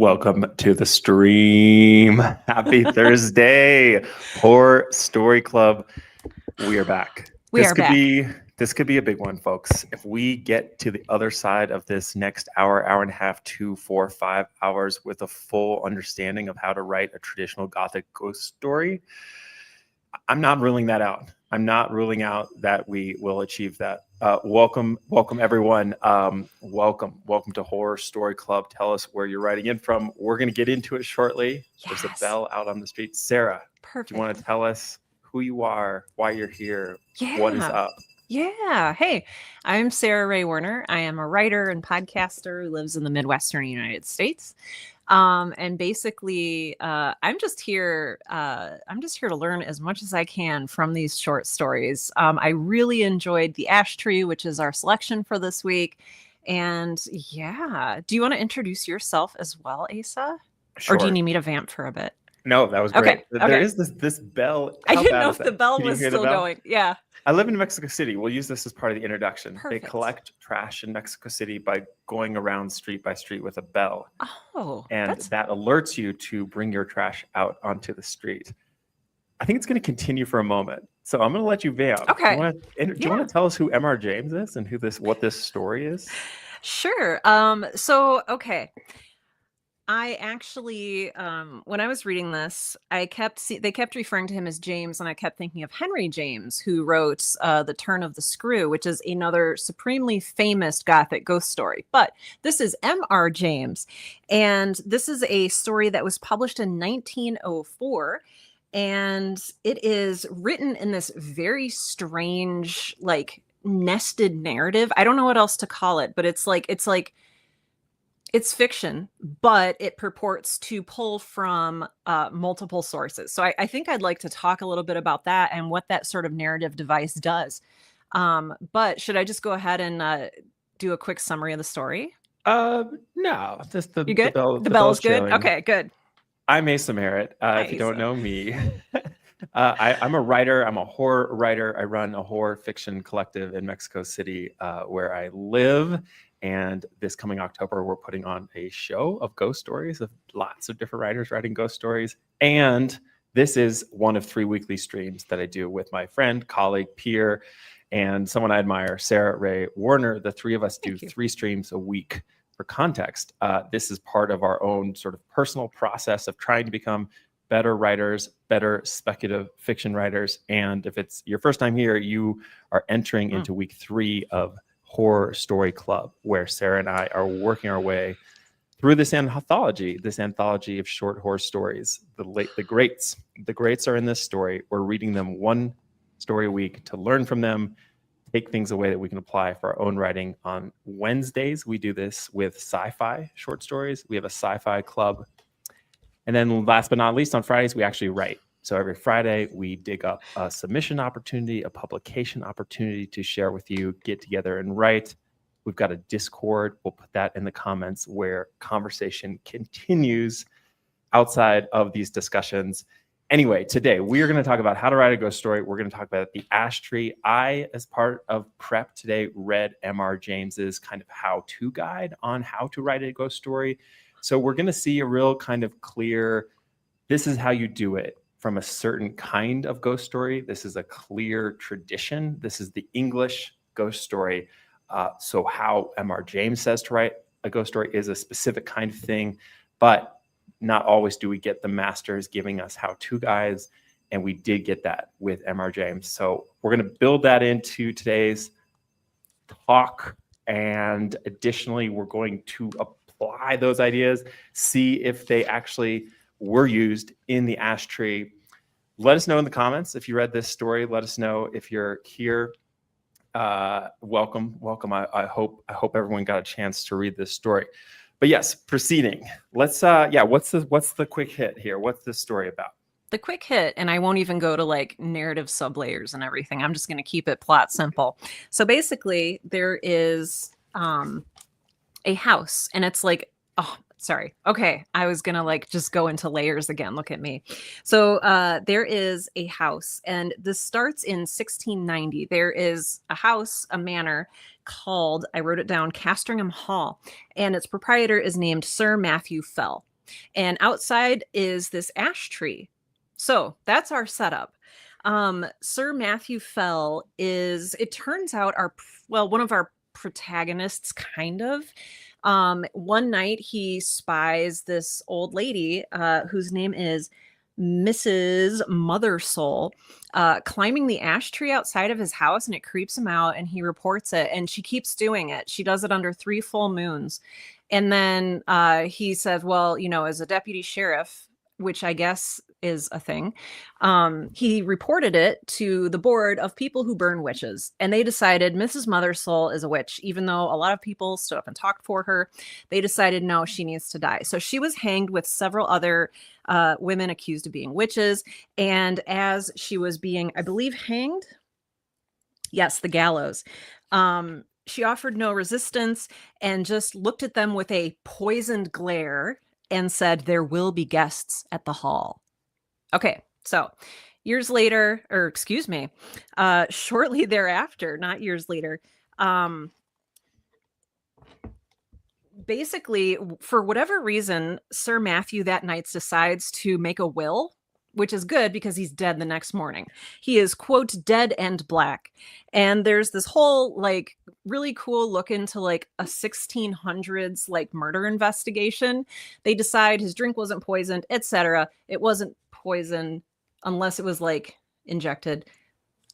Welcome to the stream. Happy Thursday. Horror Story Club. We are back. This could be a big one, folks. If we get to the other side of this next hour, hour and a half, 2, 4, 5 hours with a full understanding of how to write a traditional Gothic ghost story, I'm not ruling that out. I'm not ruling out that we will achieve that. Welcome everyone. Welcome to Horror Story Club. Tell us where you're writing in from. We're going to get into it shortly. Yes. There's a bell out on the street. Sarah, Perfect. Do you want to tell us who you are, why you're here, what is up? Yeah. Hey, I'm Sarah Ray Werner. I am a writer and podcaster who lives in the Midwestern United States. And basically, I'm just here to learn as much as I can from these short stories. I really enjoyed The Ash Tree, which is our selection for this week. And yeah, do you want to introduce yourself as well, Asa? Sure. Or do you need me to vamp for a bit? No, that was great. Okay. There is this bell. I didn't know if the bell was still going. Yeah. I live in Mexico City. We'll use this as part of the introduction. Perfect. They collect trash in Mexico City by going around street by street with a bell. Oh. And that alerts you to bring your trash out onto the street. I think it's going to continue for a moment. So I'm going to let you vamp. Okay. Do you want to tell us who M.R. James is and what this story is? Sure. Okay. I actually, when I was reading this, they kept referring to him as James, and I kept thinking of Henry James, who wrote The Turn of the Screw, which is another supremely famous Gothic ghost story. But this is M.R. James, and this is a story that was published in 1904, and it is written in this very strange, like, nested narrative. I don't know what else to call it, but it's it's fiction, but it purports to pull from multiple sources. So I think I'd like to talk a little bit about that and what that sort of narrative device does. But should I just go ahead and do a quick summary of the story? No, just you good? The bell is good? Okay, good. I'm Asa Merritt. If you don't know me, I'm a writer. I'm a horror writer. I run a horror fiction collective in Mexico City where I live. And this coming October, we're putting on a show of ghost stories of lots of different writers writing ghost stories. And this is one of 3 weekly streams that I do with my friend, colleague, peer, and someone I admire, Sarah Ray Werner. The 3 of us do 3 streams a week. For context, this is part of our own sort of personal process of trying to become better writers, better speculative fiction writers. And if it's your first time here, you are entering into week 3 of Horror Story Club, where Sarah and I are working our way through this anthology of short horror stories. The greats are in this story. We're reading them 1 story a week to learn from them, take things away that we can apply for our own writing. On Wednesdays, we do this with sci-fi short stories. We have a sci-fi club. And then last but not least, on Fridays, we actually write. So every Friday, we dig up a submission opportunity, a publication opportunity to share with you, get together and write. We've got a Discord. We'll put that in the comments where conversation continues outside of these discussions. Anyway, today we are going to talk about how to write a ghost story. We're going to talk about The Ash Tree. I, as part of prep today, read M.R. James's kind of how-to guide on how to write a ghost story. So we're going to see a real kind of clear, this is how you do it. From a certain kind of ghost story. This is a clear tradition. This is the English ghost story. So how M.R. James says to write a ghost story is a specific kind of thing, but not always do we get the masters giving us how-to guides, and we did get that with M.R. James. So we're going to build that into today's talk, and additionally, we're going to apply those ideas, see if they actually were used in The Ash Tree. Let us know in the comments if you read this story. Let us know if you're here. Welcome. I hope everyone got a chance to read this story. But yes, proceeding. Let's what's the quick hit here? What's this story about? The quick hit, and I won't even go to like narrative sublayers and everything. I'm just going to keep it plot simple. So basically, there is a house, and it's like, sorry. Okay. I was going to like just go into layers again. Look at me. So there is a house, and this starts in 1690. There is a house, a manor called, I wrote it down, Castringham Hall, and its proprietor is named Sir Matthew Fell. and outside is this ash tree. So that's our setup. Sir Matthew Fell is, it turns out, one of our protagonists, kind of. One night he spies this old lady whose name is Mrs. Mothersoul, climbing the ash tree outside of his house, and it creeps him out, and he reports it, and she keeps doing it. She does it under 3 full moons. And then he says, well, as a deputy sheriff, which I guess is a thing, he reported it to the board of people who burn witches. And they decided Mrs. Mothersoul is a witch, even though a lot of people stood up and talked for her. They decided, no, she needs to die. So she was hanged with several other women accused of being witches. And as she was being, I believe, hanged, yes, the gallows, she offered no resistance and just looked at them with a poisoned glare and said, there will be guests at the hall. Okay, so years later, or excuse me, shortly thereafter, not years later, basically, for whatever reason, Sir Matthew that night decides to make a will, which is good because he's dead the next morning. He is, quote, dead and black. And there's this whole like really cool look into like a 1600s like murder investigation. They decide his drink wasn't poisoned, etc. It wasn't poison unless it was like injected.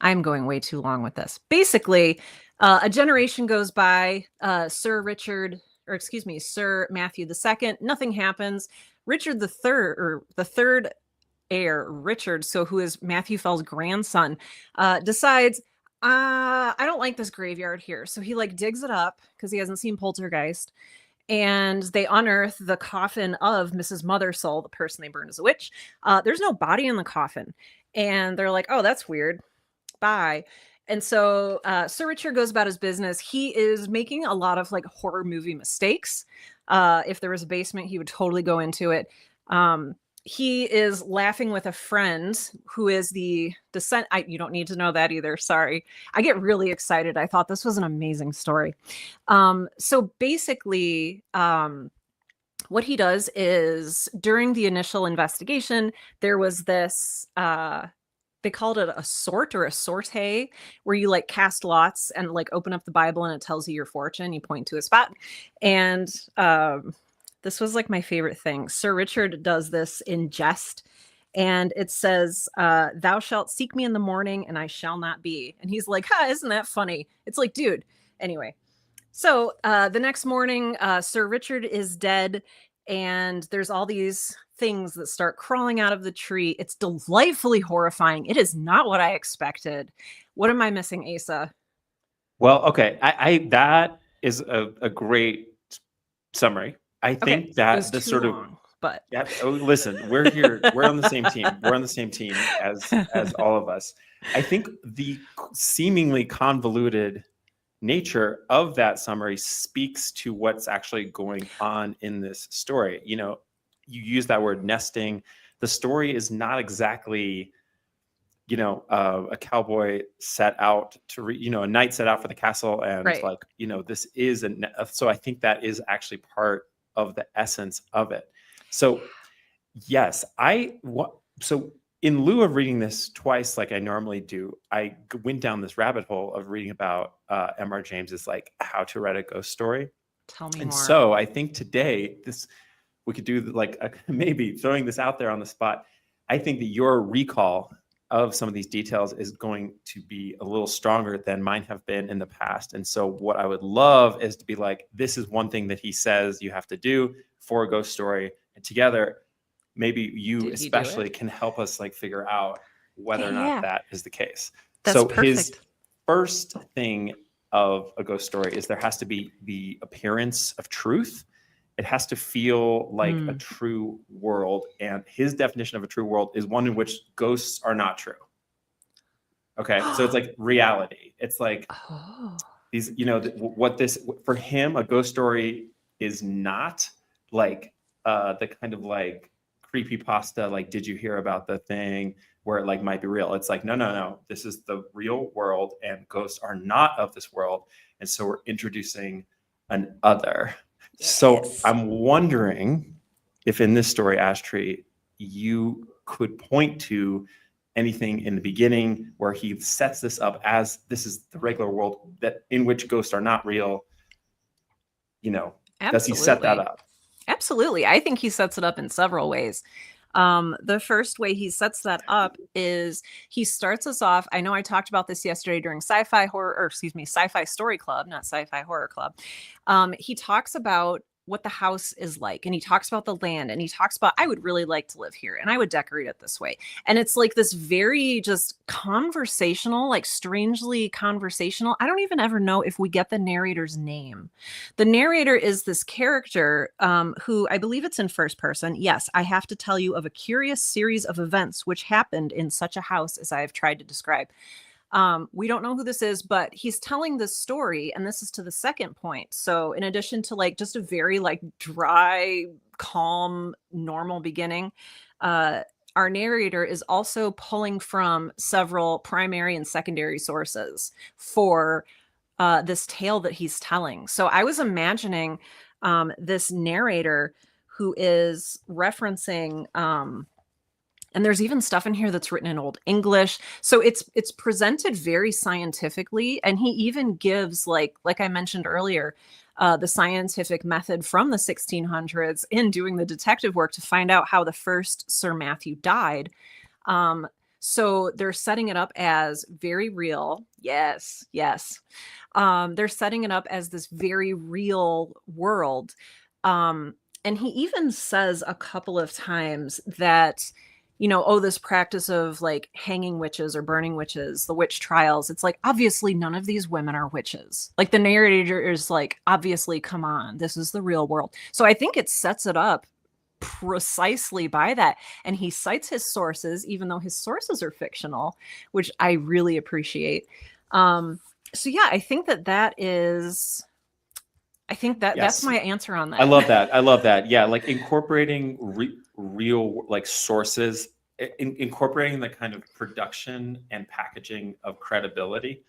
I'm going way too long with this. Basically, a generation goes by, Sir Matthew II, nothing happens. Richard the third, or the third heir, Richard, so who is Matthew Fell's grandson, decides, I don't like this graveyard here. So he like digs it up because he hasn't seen Poltergeist. And they unearth the coffin of Mrs. Mothersoul, the person they burned as a witch. There's no body in the coffin. And they're like, oh, that's weird. Bye. And so Sir Richard goes about his business. He is making a lot of like horror movie mistakes. If there was a basement, he would totally go into it. He is laughing with a friend who is the descent. You don't need to know that either. Sorry. I get really excited. I thought this was an amazing story. So basically, what he does is during the initial investigation, there was this, they called it a sort or a sorte, where you like cast lots and like open up the Bible and it tells you your fortune. You point to a spot. And, this was like my favorite thing. Sir Richard does this in jest, and it says, thou shalt seek me in the morning and I shall not be. And he's like, isn't that funny? It's like, dude. Anyway, so the next morning, Sir Richard is dead, and there's all these things that start crawling out of the tree. It's delightfully horrifying. It is not what I expected. What am I missing, Asa? Well, okay. I that is a great summary. I think that the sort of long, but yeah. Oh, listen, we're here. We're on the same team. We're on the same team as all of us. I think the seemingly convoluted nature of that summary speaks to what's actually going on in this story. You use that word nesting. The story is not exactly, a cowboy set out to, a knight set out for the castle, and right. like, this is so I think that is actually part of the essence of it. So yes, so in lieu of reading this twice like I normally do, I went down this rabbit hole of reading about M.R. James's like how to write a ghost story. Tell me and more. So I think today we could do like maybe throwing this out there on the spot. I think that your recall of some of these details is going to be a little stronger than mine have been in the past. And so what I would love is to be like, this is one thing that he says you have to do for a ghost story. And together, maybe you especially can help us like figure out whether or not that is the case. That's so perfect. His first thing of a ghost story is there has to be the appearance of truth. It has to feel like a true world. And his definition of a true world is one in which ghosts are not true. Okay. So it's like reality. It's like these, for him, a ghost story is not like the kind of like creepypasta, like, did you hear about the thing where it like might be real? It's like, no. This is the real world, and ghosts are not of this world. And so we're introducing an other. Yes. So I'm wondering if in this story, Ashtree, you could point to anything in the beginning where he sets this up as this is the regular world that in which ghosts are not real, does he set that Absolutely. up? Absolutely. I think he sets it up in several ways. The first way he sets that up is he starts us off. I know I talked about this yesterday during Sci-Fi Story Club, not Sci-Fi Horror Club. He talks about what the house is like, and he talks about the land, and he talks about, I would really like to live here and I would decorate it this way. And it's like this very just conversational, like strangely conversational. I don't even ever know if we get the narrator's name. The narrator is this character who, I believe it's in first person. Yes, I have to tell you of a curious series of events which happened in such a house as I have tried to describe. We don't know who this is, but he's telling this story, and this is to the second point. So in addition to like just a very like dry, calm, normal beginning, our narrator is also pulling from several primary and secondary sources for this tale that he's telling. So I was imagining this narrator who is referencing and there's even stuff in here that's written in Old English. So it's presented very scientifically. And he even gives, like I mentioned earlier, the scientific method from the 1600s in doing the detective work to find out how the first Sir Matthew died. So they're setting it up as very real. Yes, yes. They're setting it up as this very real world. And he even says a couple of times that, this practice of like hanging witches or burning witches, the witch trials, it's like, obviously none of these women are witches. Like the narrator is like, obviously, come on, this is the real world. So I think it sets it up precisely by that. And he cites his sources, even though his sources are fictional, which I really appreciate. So yeah, I think that is... that's my answer on that. I love that. Yeah, like incorporating real like sources, incorporating the kind of production and packaging of credibility.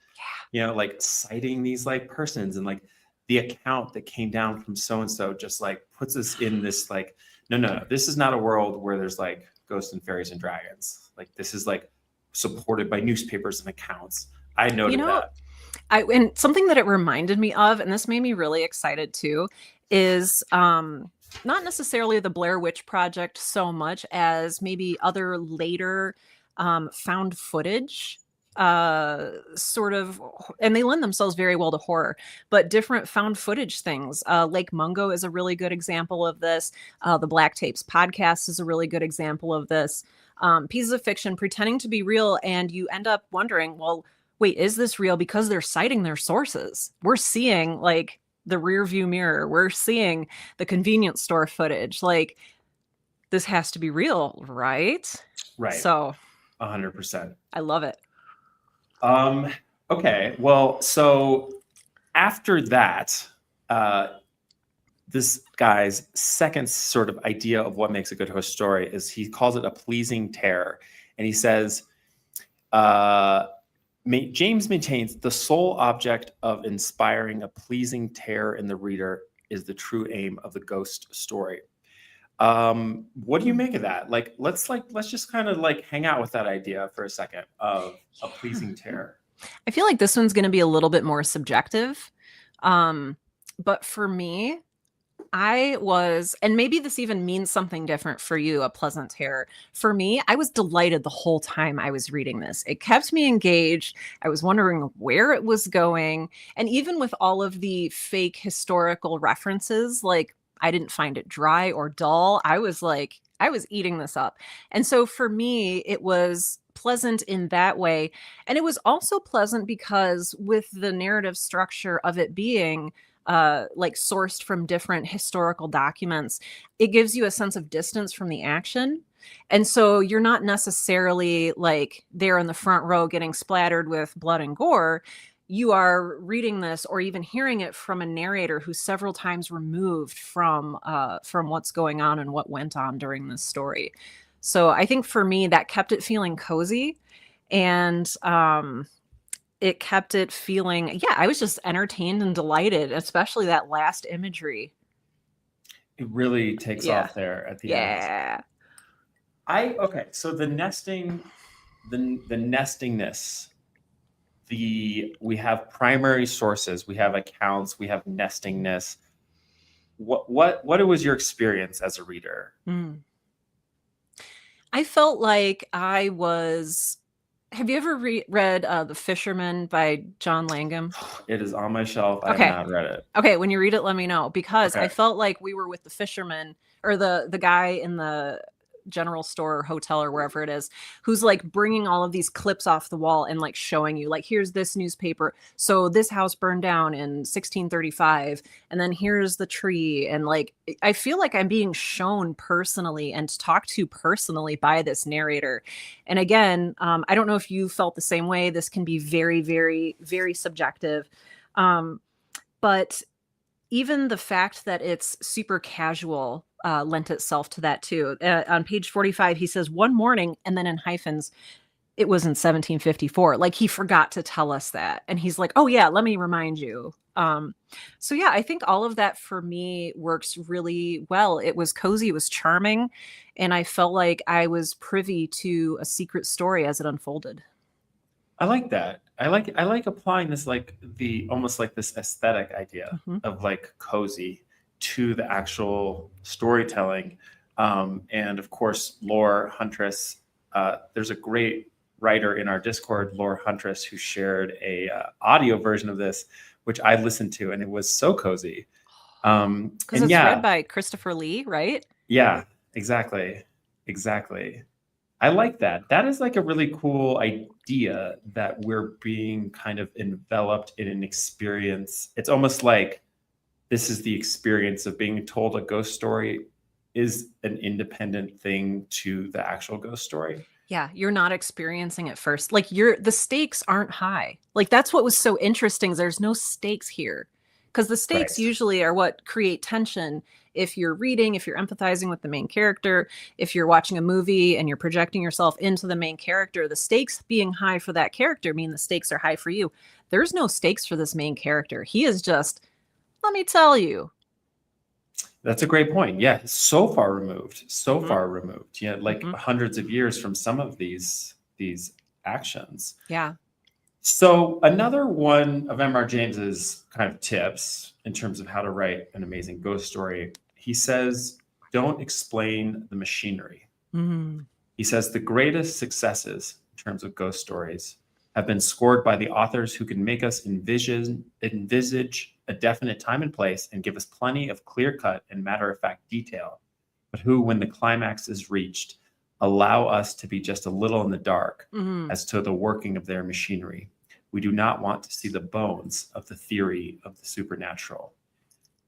Yeah. Like citing these like persons and like the account that came down from so and so just like puts us in this like no, this is not a world where there's like ghosts and fairies and dragons. Like this is like supported by newspapers and accounts. I noted that. And something that it reminded me of, and this made me really excited too, is not necessarily the Blair Witch Project so much as maybe other later found footage sort of, and they lend themselves very well to horror, but different found footage things. Lake Mungo is a really good example of this. The Black Tapes podcast is a really good example of this. Pieces of fiction pretending to be real, and you end up wondering, well, wait, is this real? Because they're citing their sources. We're seeing like the rear view mirror. We're seeing the convenience store footage. Like this has to be real, right? Right. So 100%. I love it. Okay. Well, so after that, this guy's second sort of idea of what makes a good ghost story is he calls it a pleasing terror. And he says, James maintains the sole object of inspiring a pleasing terror in the reader is the true aim of the ghost story. What do you make of that? Like, let's just kind of like hang out with that idea for a second of a pleasing terror. I feel like this one's going to be a little bit more subjective. But for me, and maybe this even means something different for you, a pleasant terror. For me, I was delighted the whole time I was reading this. It kept me engaged. I was wondering where it was going. And even with all of the fake historical references, like I didn't find it dry or dull. I was eating this up. And so for me, it was pleasant in that way. And it was also pleasant because with the narrative structure of it being like sourced from different historical documents, it gives you a sense of distance from the action. And so you're not necessarily like there in the front row getting splattered with blood and gore. You are reading this or even hearing it from a narrator who's several times removed from what's going on and what went on during this story. So I think for me, that kept it feeling cozy, and it kept it feeling, I was just entertained and delighted, especially that last imagery. It really takes Yeah. off there at the end. Yeah. Okay, so the nesting, the nestingness, we have primary sources, we have accounts, we have nestingness. What was your experience as a reader? Mm. I felt like I was. Have you ever read The Fisherman by John Langham? It is on my shelf. I have Okay. not read it. Okay, when you read it, let me know, because I Okay. felt like we were with the fisherman or the guy in the general store or hotel or wherever it is, who's like bringing all of these clips off the wall and like showing you, like, here's this newspaper. So this house burned down in 1635, and then here's the tree. And like, I feel like I'm being shown personally and talked to personally by this narrator. And again, I don't know if you felt the same way. This can be very, very, very subjective. But even the fact that it's super casual lent itself to that too. On page 45, he says, one morning, and then in hyphens, it was in 1754. Like, he forgot to tell us that. And he's like, oh, yeah, let me remind you. So, yeah, I think all of that for me works really well. It was cozy, it was charming, and I felt like I was privy to a secret story as it unfolded. I like that. I like applying this, like the almost like this aesthetic idea Mm-hmm. of like cozy to the actual storytelling. And of course, Lore Huntress. There's a great writer in our Discord, Lore Huntress, who shared a audio version of this, which I listened to, and it was so cozy. Because And it's read yeah, by Christopher Lee, right? yeah, exactly, exactly. I like that. That is like a really cool idea that we're being kind of enveloped in an experience. It's almost like this is the experience of being told a ghost story is an independent thing to the actual ghost story. Yeah, you're not experiencing it first. Like, the stakes aren't high. Like, that's what was so interesting. Is there's no stakes here. Because the stakes Right. usually are what create tension. If you're reading, if you're empathizing with the main character, if you're watching a movie and you're projecting yourself into the main character, the stakes being high for that character mean the stakes are high for you. There's no stakes for this main character. He is just, let me tell you. That's a great point. Yeah, so far removed, so Mm-hmm. far removed. Yeah, like Mm-hmm. hundreds of years from some of these actions. Yeah. So another one of M.R. James's kind of tips in terms of how to write an amazing ghost story, he says, don't explain the machinery. Mm-hmm. He says the greatest successes in terms of ghost stories have been scored by the authors who can make us envisage a definite time and place and give us plenty of clear-cut and matter-of-fact detail, but who, when the climax is reached, allow us to be just a little in the dark Mm-hmm. as to the working of their machinery. We do not want to see the bones of the theory of the supernatural.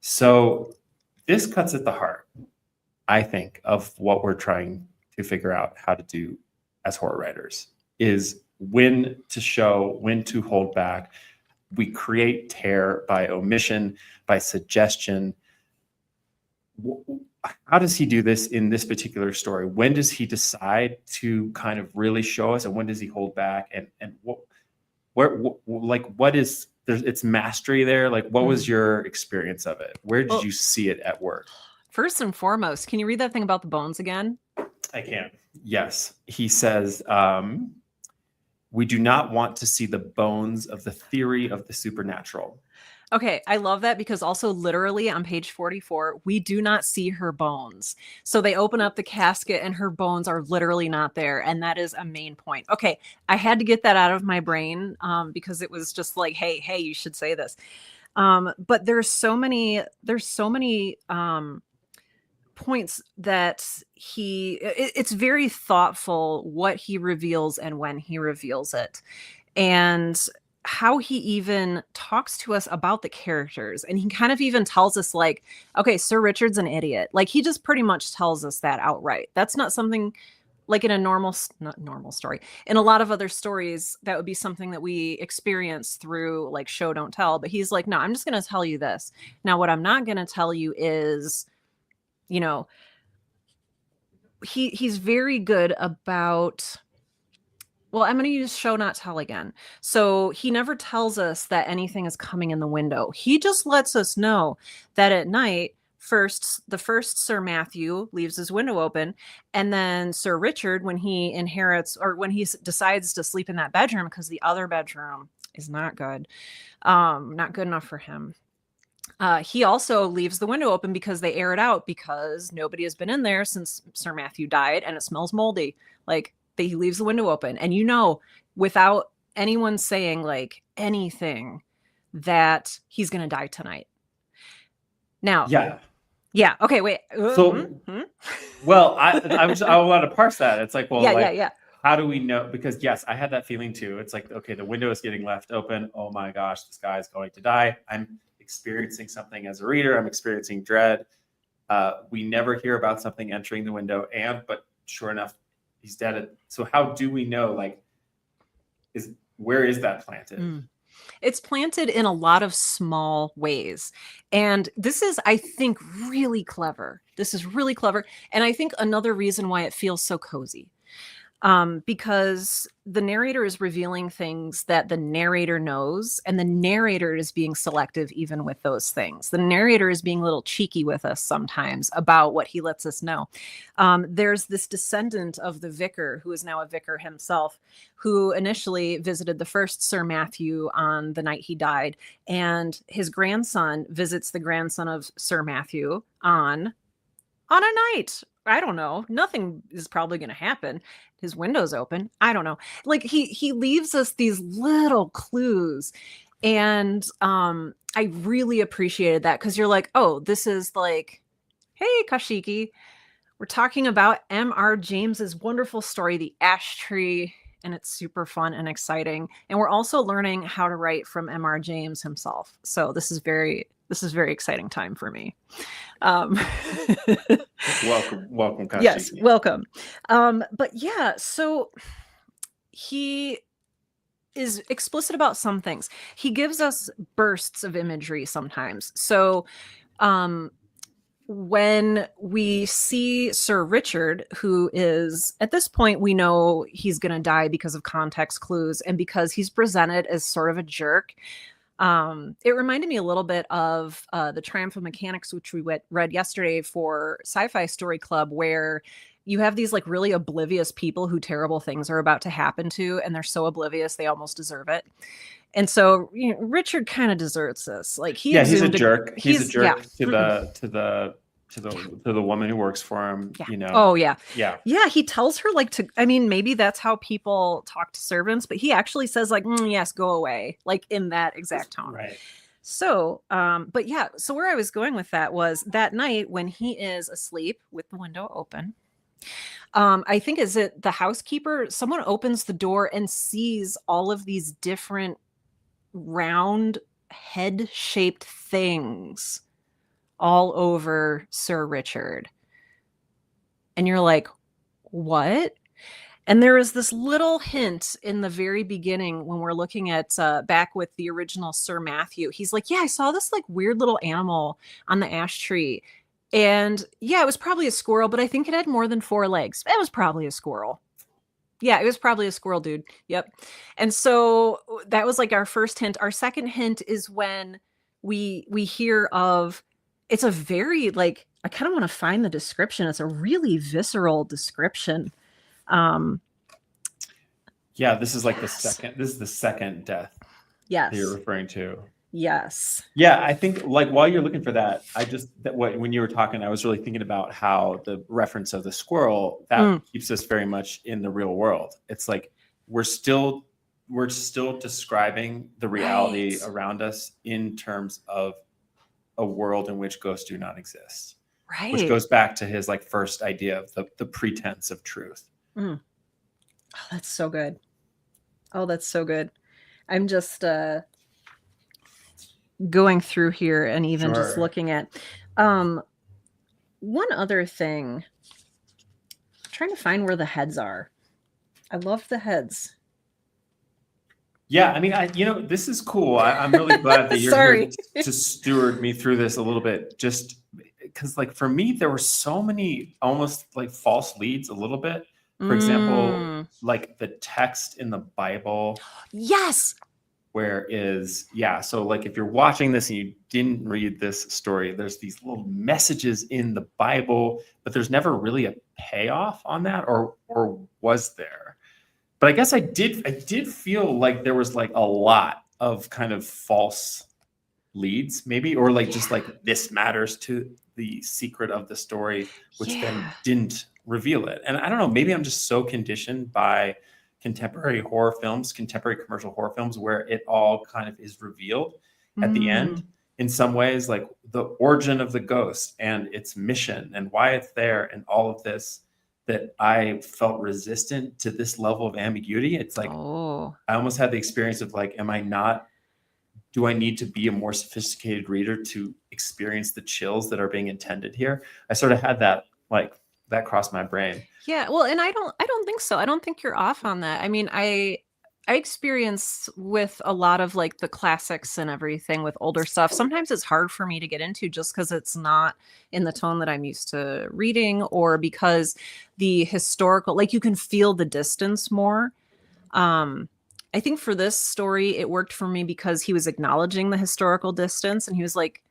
So this cuts at the heart, I think, of what we're trying to figure out how to do as horror writers, is when to show, when to hold back. We create terror by omission, by suggestion. How does he do this in this particular story? When does he decide to kind of really show us, and when does he hold back? And what is there's it's mastery there? Like, what was your experience of it? Where did Well, you see it at work? first and foremost, can you read that thing about the bones again? I can. Yes, he says, we do not want to see the bones of the theory of the supernatural. Okay, I love that, because also literally on page 44, we do not see her bones. So they open up the casket and her bones are literally not there. And that is a main point. Okay, I had to get that out of my brain because it was just like, hey, you should say this. But there's so many points that it's very thoughtful what he reveals and when he reveals it. And how he even talks to us about the characters, and he kind of even tells us, like, okay, Sir Richard's an idiot. Like, he just pretty much tells us that outright. That's not something like in a not normal story. In a lot of other stories, that would be something that we experience through like show don't tell, but he's like, no, I'm just going to tell you this. Now what I'm not going to tell you is, you know, he's very good about, well, I'm going to use show not tell again. So he never tells us that anything is coming in the window. He just lets us know that at night, the first Sir Matthew leaves his window open, and then Sir Richard, when he inherits or when he decides to sleep in that bedroom because the other bedroom is not good, not good enough for him. He also leaves the window open because they air it out because nobody has been in there since Sir Matthew died and it smells moldy. Like he leaves the window open, and without anyone saying like anything, that he's gonna die tonight. Now, yeah, okay, wait. So, well, I want to parse that. It's like, well, yeah. How do we know? Because yes, I had that feeling too. It's like, okay, the window is getting left open. Oh my gosh, this guy is going to die. I'm experiencing something as a reader. I'm experiencing dread. We never hear about something entering the window, but sure enough, he's dead. So how do we know? Like, where is that planted? It's planted in a lot of small ways. And this is, I think, really clever. This is really clever. And I think another reason why it feels so cozy. Because the narrator is revealing things that the narrator knows, and the narrator is being selective even with those things. The narrator is being a little cheeky with us sometimes about what he lets us know. There's this descendant of the vicar, who is now a vicar himself, who initially visited the first Sir Matthew on the night he died, and his grandson visits the grandson of Sir Matthew on a night. I don't know. Nothing is probably going to happen. His window's open. I don't know. Like he leaves us these little clues, and I really appreciated that, because you're like, oh, this is like, hey, Kashiki, we're talking about M.R. James's wonderful story, The Ash Tree, and it's super fun and exciting. And we're also learning how to write from M.R. James himself. So this is very exciting time for me. Welcome, Kashiki. Yes, welcome. But yeah, so he is explicit about some things. He gives us bursts of imagery sometimes. So when we see Sir Richard, who is, at this point, we know he's going to die because of context clues and because he's presented as sort of a jerk. It reminded me a little bit of the Triumph of Mechanics, which we read yesterday for Sci-Fi Story Club, where you have these like really oblivious people who terrible things are about to happen to, and they're so oblivious they almost deserve it. And so Richard kind of deserts this. Like he's a jerk. He's a jerk to the woman who works for him. Yeah. Oh yeah. Yeah. Yeah. He tells her maybe that's how people talk to servants, but he actually says like, yes, go away. Like in that exact tone. Right. So, but yeah, so where I was going with that was that night when he is asleep with the window open. I think is it the housekeeper, someone opens the door and sees all of these different round head-shaped things all over Sir Richard. And you're like, what? And there is this little hint in the very beginning when we're looking at back with the original Sir Matthew. He's like, yeah, I saw this like weird little animal on the ash tree. And yeah, it was probably a squirrel, but I think it had more than 4 legs. It was probably a squirrel. Yeah, it was probably a squirrel, dude. Yep. And so that was like our first hint. Our second hint is when we hear of, it's a very like, I kind of want to find the description. It's a really visceral description. Yeah, this is like the second death. Yes. That you're referring to. Yes. Yeah, I think like while you're looking for that, when you were talking, I was really thinking about how the reference of the squirrel that keeps us very much in the real world. It's like we're still describing the reality around us in terms of a world in which ghosts do not exist. Right. Which goes back to his like first idea of the pretense of truth. Oh, that's so good. Oh, that's so good. I'm just going through here and even just looking at one other thing. I'm trying to find where the heads are. I love the heads. Yeah, I mean, this is cool. I'm really glad that you're here to steward me through this a little bit, just because, like, for me, there were so many almost like false leads a little bit. For example, like the text in the Bible. Yes. So like if you're watching this and you didn't read this story, there's these little messages in the Bible, but there's never really a payoff on that, or was there? But I guess I did feel like there was like a lot of kind of false leads, maybe, or like just like this matters to the secret of the story, which then didn't reveal it. And I don't know, maybe I'm just so conditioned by contemporary horror films, contemporary commercial horror films, where it all kind of is revealed at the end in some ways, like the origin of the ghost and its mission and why it's there and all of this, that I felt resistant to this level of ambiguity. It's like I almost had the experience of like, do I need to be a more sophisticated reader to experience the chills that are being intended here? I sort of had that crossed my brain. Yeah, well, and I don't think so. I don't think you're off on that. I mean, I experience with a lot of like the classics and everything with older stuff. Sometimes it's hard for me to get into just because it's not in the tone that I'm used to reading, or because the historical, like you can feel the distance more. I think for this story, it worked for me because he was acknowledging the historical distance, and he was like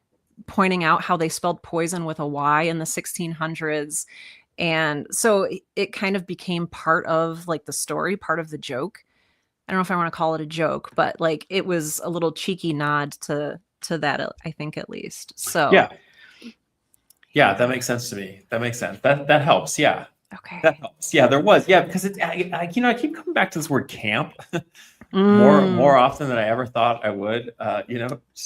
pointing out how they spelled poison with a Y in the 1600s. And so it kind of became part of like the story, part of the joke. I don't know if I want to call it a joke, but like it was a little cheeky nod to that, I think, at least. So yeah, that makes sense to me. That makes sense. That helps. Yeah. Okay. That helps. Yeah, there was. Yeah, because I keep coming back to this word camp more often than I ever thought I would.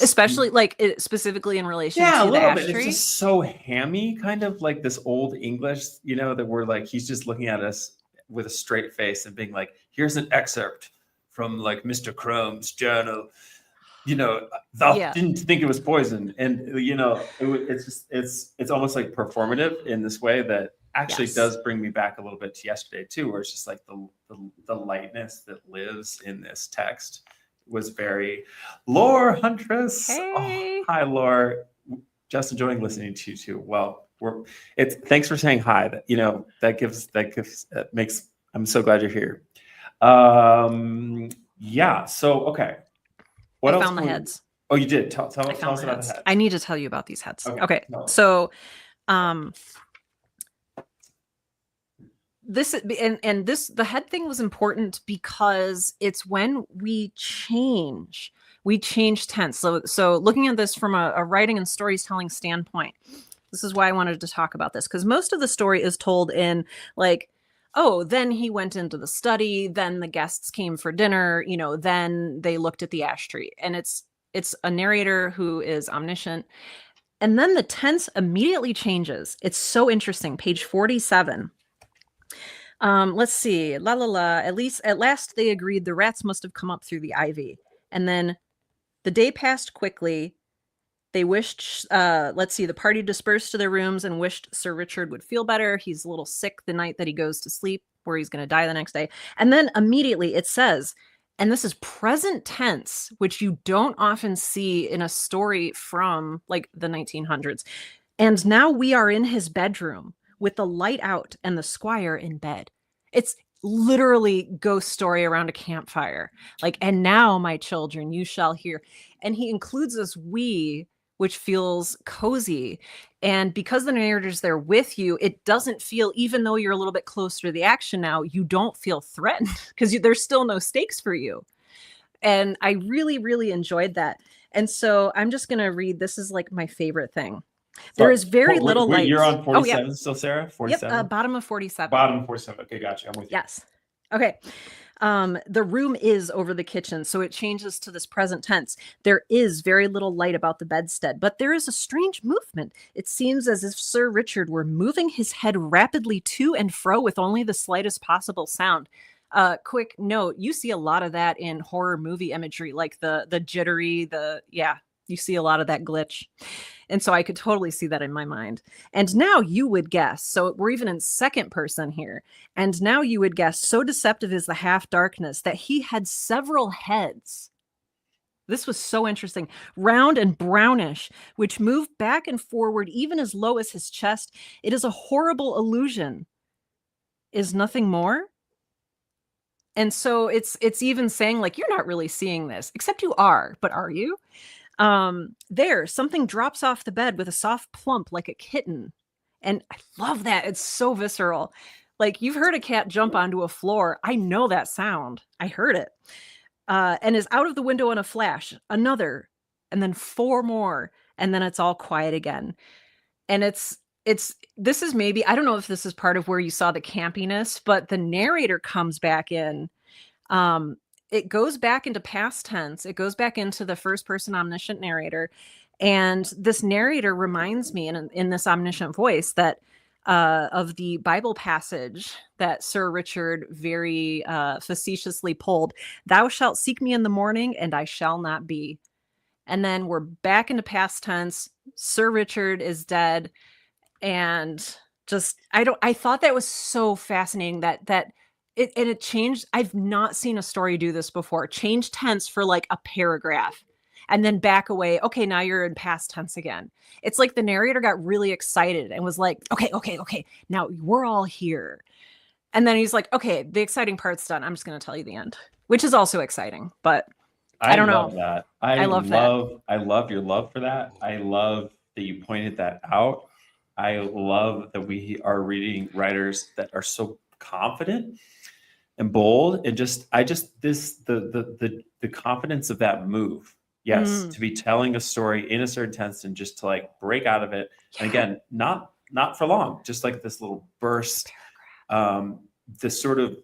Especially like specifically in relation to a the little ash bit. tree. It's just so hammy, kind of like this old English, that we're like, he's just looking at us with a straight face and being like, here's an excerpt from like Mr. Chrome's journal. Thou didn't think it was poison, and it's almost like performative in this way that actually does bring me back a little bit to yesterday too, where it's just like the lightness that lives in this text was very Lore Huntress. Hey. Oh, hi, Lore. Just enjoying listening to you too. Well, thanks for saying hi. That makes. I'm so glad you're here. Yeah. So okay. What else? I found the heads. Oh, you did. Tell us about the heads. I need to tell you about these heads. Okay. No. So, the head thing was important because it's when we change tense. So looking at this from a writing and storytelling standpoint, this is why I wanted to talk about this, because most of the story is told in like, oh, then he went into the study, then the guests came for dinner, then they looked at the ash tree. And it's a narrator who is omniscient. And then the tense immediately changes. It's so interesting. Page 47. Let's see. La la la. At last they agreed the rats must have come up through the ivy. And then the day passed quickly. They wished, the party dispersed to their rooms and wished Sir Richard would feel better. He's a little sick the night that he goes to sleep, where he's going to die the next day. And then immediately it says, and this is present tense, which you don't often see in a story from like the 1900s. And now we are in his bedroom with the light out and the squire in bed. It's literally ghost story around a campfire. Like, and now, my children, you shall hear. And he includes this we, which feels cozy. And because the narrator's there with you, it doesn't feel, even though you're a little bit closer to the action now, you don't feel threatened because there's still no stakes for you. And I really, really enjoyed that. And so I'm just going to read. This is like my favorite thing. There is very little light. You're on 47 still, Sarah? 47? Yep, bottom of 47. Bottom of 47. Okay, gotcha. I'm with you. Yes. Okay. The room is over the kitchen, so it changes to this present tense. There is very little light about the bedstead, but there is a strange movement. It seems as if Sir Richard were moving his head rapidly to and fro with only the slightest possible sound. Quick note, you see a lot of that in horror movie imagery, like the jittery, you see a lot of that glitch. And so I could totally see that in my mind. And now you would guess, so we're even in second person here. And now you would guess, so deceptive is the half darkness that he had several heads. This was so interesting. Round and brownish, which moved back and forward even as low as his chest. It is a horrible illusion. Is nothing more? And so it's even saying like, you're not really seeing this, except you are, but are you? There, something drops off the bed with a soft plump like a kitten. And I love that. It's so visceral. Like you've heard a cat jump onto a floor. I know that sound. I heard it. And is out of the window in a flash. Another, and then four more, and then it's all quiet again. And it's this is maybe, I don't know if this is part of where you saw the campiness, but the narrator comes back in. Um, it goes back into past tense. It goes back into the first person omniscient narrator. And this narrator reminds me in this omniscient voice that of the Bible passage that Sir Richard very facetiously pulled, "Thou shalt seek me in the morning, and I shall not be." And then we're back into past tense. Sir Richard is dead, and just I thought that was so fascinating that it changed. I've not seen a story do this before. Change tense for like a paragraph and then back away. Okay, now you're in past tense again. It's like the narrator got really excited and was like, okay, now we're all here. And then he's like, okay, the exciting part's done. I'm just going to tell you the end, which is also exciting, but I I don't love know. that. I love that. I love your love for that. I love that you pointed that out. I love that we are reading writers that are so confident and bold, and the confidence of that move. Yes, Mm, to be telling a story in a certain tense and just to like break out of it. And yeah. again, not for long, just like this little burst, this sort of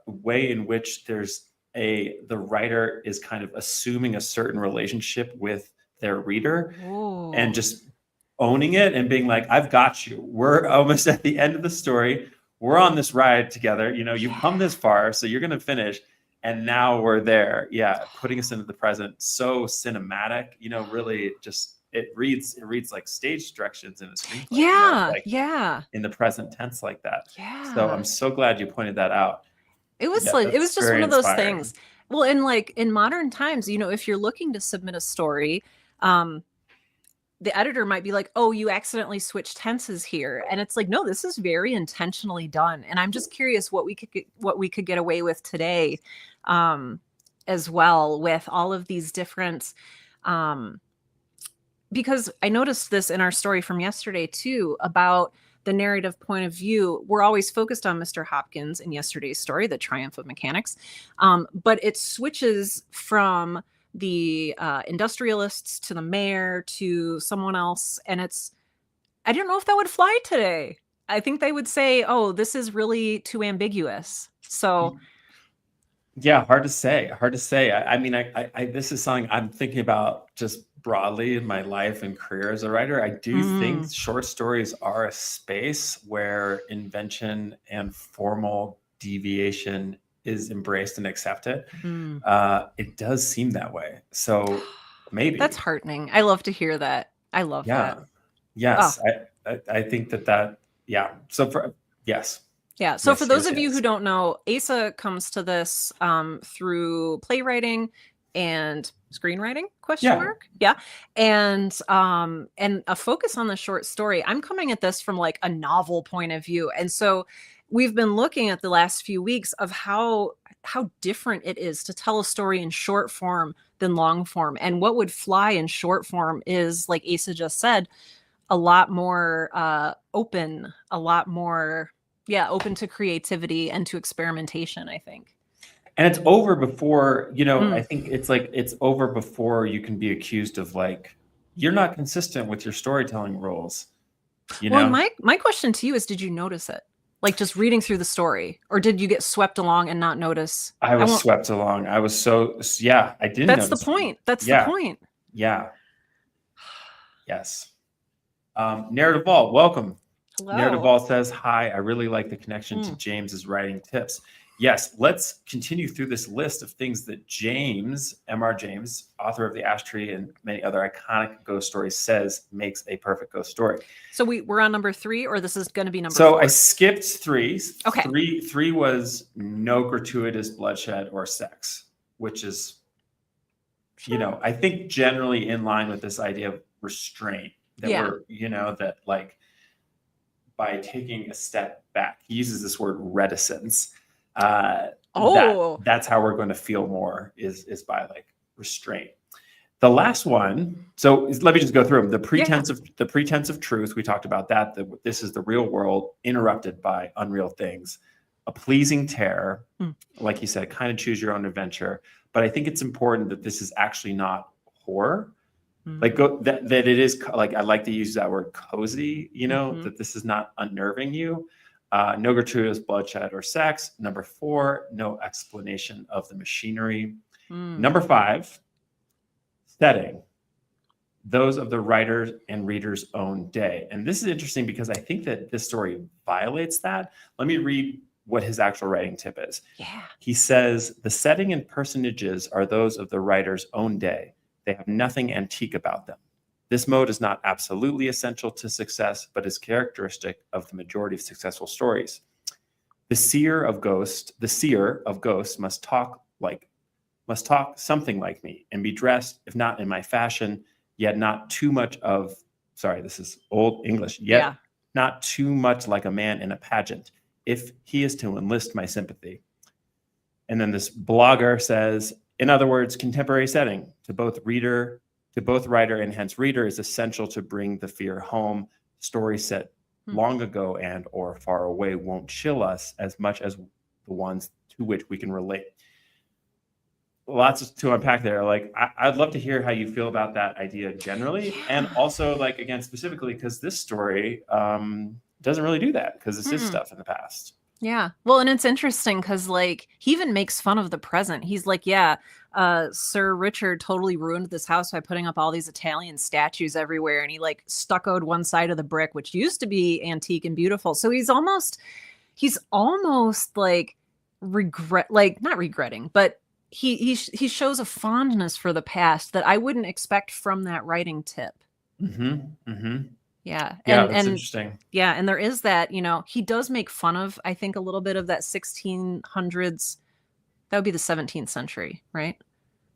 way in which the writer is kind of assuming a certain relationship with their reader and Oh, just owning it and being like, I've got you. We're almost at the end of the story. We're on this ride together. You've come yeah. this far, so you're going to finish. And now we're there. Yeah. Putting us into the present. So cinematic, really just, it reads like stage directions in a screenplay, Yeah, like yeah, in the present tense like that. So I'm yeah. so glad you pointed that out. It was Yeah. like it That's was just very one of those inspiring. things. Well, in like in modern times, if you're looking to submit a story, um, the editor might be like, "Oh, you accidentally switched tenses here," and it's like, "No, this is very intentionally done." And I'm just curious what we could get away with today, um, as well with all of these different, um, because I noticed this in our story from yesterday too about the narrative point of view. We're always focused on Mr. Hopkins in yesterday's story, The Triumph of Mechanics, but it switches from the industrialists to the mayor to someone else, and I don't know if that would fly today. I think they would say, "Oh, this is really too ambiguous." So, Yeah, hard to say. Hard to say. I mean, this is something I'm thinking about just broadly in my life and career as a writer. I do think mm, short stories are a space where invention and formal deviation is embraced and accepted. mm. It does seem that way. So That's maybe, heartening. I love to hear that. I love that. yeah, Oh, yes. I think that, yeah. So yes, yeah. So for yes, those yes, of you who yes. don't know, Asa comes to this through playwriting and screenwriting question Yeah. mark. Yeah. And a focus on the short story. I'm coming at this from like a novel point of view. And so we've been looking at the last few weeks of how different it is to tell a story in short form than long form. And what would fly in short form is, like Asa just said, a lot more open, a lot more, yeah, open to creativity and to experimentation, I think. And it's over before, I Mm. think it's like it's over before you can be accused of like you're not consistent with your storytelling rules, you Well, and know? my question to you is, did you notice it? Like just reading through the story, or did you get swept along and not notice? I I was won't. swept along. I was yeah, I didn't That's the notice them. point. That's the Yeah, point. yeah, yes. Narrative Vault, welcome. Narrative Hello. Vault says, hi, I really like the connection to Mm. James's writing tips. Yes, let's continue through this list of things that James, M.R. James, author of The Ash Tree and many other iconic ghost stories, says makes a perfect ghost story. So we're on number 3, or this is going to be number So I 4? skipped three. Okay. Three was no gratuitous bloodshed or sex, which is, Sure. I think generally in line with this idea of restraint that Yeah. that like by taking a step back, he uses this word reticence. Oh, that's how we're going to feel more is by like restraint. The last one, so let me just go through them. The pretense of truth, we talked about that. This is the real world interrupted by unreal things. A pleasing terror, like you said, kind of choose your own adventure. But I think it's important that this is actually not horror. Like that it is like, I like to use that word cozy, that this is not unnerving you. No gratuitous bloodshed or sex. Number 4, no explanation of the machinery. Number 5, setting, those of the writer's and reader's own day. And this is interesting because I think that this story violates that. Let me read what his actual writing tip is. Yeah. He says, the setting and personages are those of the writer's own day. They have nothing antique about them. This mode is not absolutely essential to success, but is characteristic of the majority of successful stories. The seer of ghosts must talk something like me and be dressed, if not in my fashion, yet not too much of, sorry, this is old English, yet not too much like a man in a pageant, if he is to enlist my sympathy. And then this blogger says, in other words, contemporary setting to both writer and hence reader is essential to bring the fear home. Stories set long ago and or far away won't chill us as much as the ones to which we can relate. Lots to unpack there. Like, I'd love to hear how you feel about that idea generally, and also, like, again, specifically because this story doesn't really do that because this is stuff in the past. Yeah. Well, and it's interesting because, like, he even makes fun of the present. He's like, Sir Richard totally ruined this house by putting up all these Italian statues everywhere. And he, like, stuccoed one side of the brick, which used to be antique and beautiful. So he's almost like not regretting, but he shows a fondness for the past that I wouldn't expect from that writing tip. Yeah. That's interesting. Yeah. And there is that, he does make fun of, I think, a little bit of that 1600s. That would be the 17th century, right?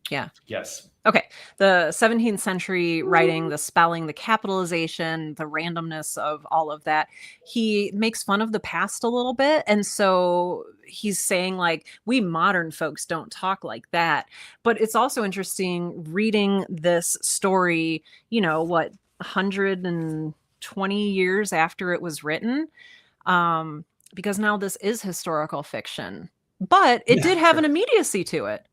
Yeah. Yes. Okay. The 17th century writing, the spelling, the capitalization, the randomness of all of that. He makes fun of the past a little bit. And so he's saying, like, we modern folks don't talk like that. But it's also interesting reading this story, 120 years after it was written, because now this is historical fiction, but it did have an immediacy to it.